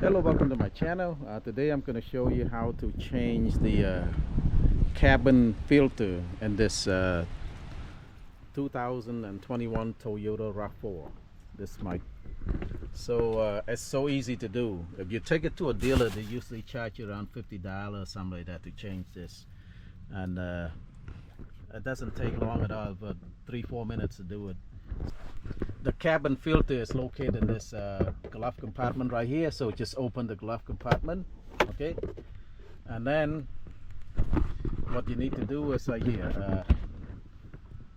Hello, welcome to my channel. Today I'm going to show you how to change the cabin filter in this 2021 Toyota RAV4. This mic. So it's so easy to do. If you take it to a dealer, they usually charge you around $50 or something like that to change this, and it doesn't take long at all, but 3-4 minutes to do it. The cabin filter is located in this glove compartment right here, so just open the glove compartment, okay, and then what you need to do is right here,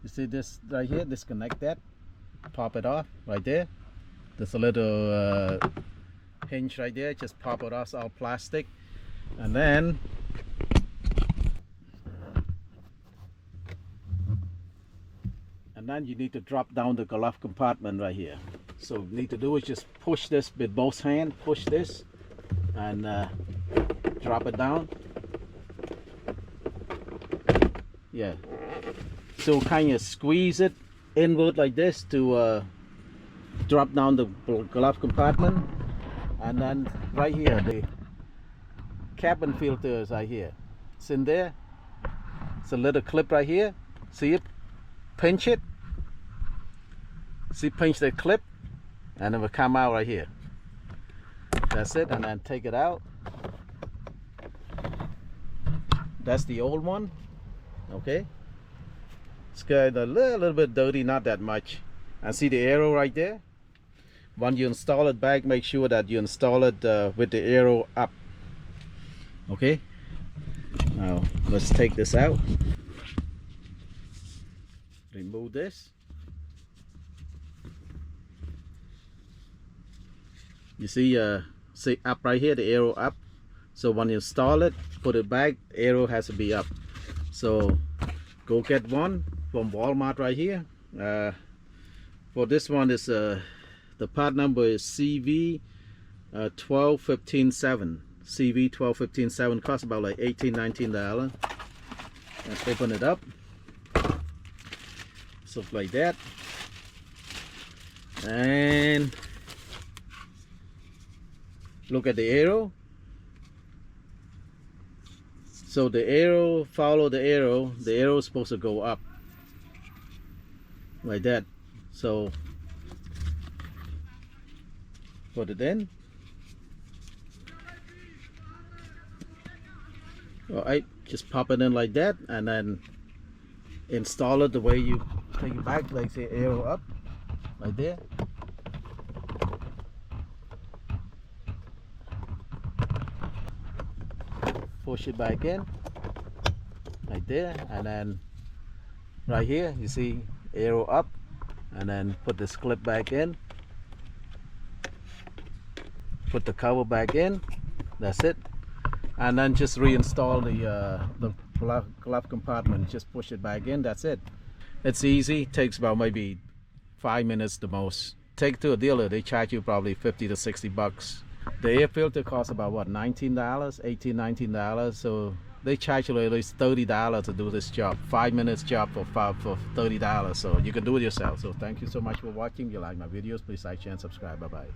you see this right here, disconnect that, pop it off right there. There's a little hinge right there, just pop it off. It's all plastic, and then you need to drop down the glove compartment right here. So what you need to do is just push this with both hands, push this, and drop it down. Yeah, so kind of squeeze it inward like this to drop down the glove compartment. And then right here, the cabin filter is right here. It's in there. It's a little clip right here. See it? Pinch it. See, pinch the clip, and it will come out right here. That's it, and then take it out. That's the old one. Okay. It's got a little bit dirty, not that much. And see the arrow right there? When you install it back, make sure that you install it with the arrow up. Okay. Now let's take this out. Remove this. You see up right here, the arrow up. So when you install it, put it back, the arrow has to be up. So go get one from Walmart right here. For this one is the part number is CV 12157. CV 12157 costs about like $18–19. Let's open it up. Stuff like that, and look at the arrow. So the arrow, follow the arrow. The arrow is supposed to go up like that. So put it in. All right, just pop it in like that, and then install it the way you take it back, like say arrow up, like there. Push it back in, like there, and then right here you see arrow up, and then put this clip back in, put the cover back in. That's it, and then just reinstall the glove compartment. Just push it back in. That's it. It's easy. Takes about maybe 5 minutes the most. Take it to a dealer, they charge you probably $50 to $60. The air filter costs about what, $19, $18–19. So they charge you at least $30 to do this job. 5 minutes job for $30. So you can do it yourself. So thank you so much for watching. If you like my videos, please like, share, and subscribe. Bye bye.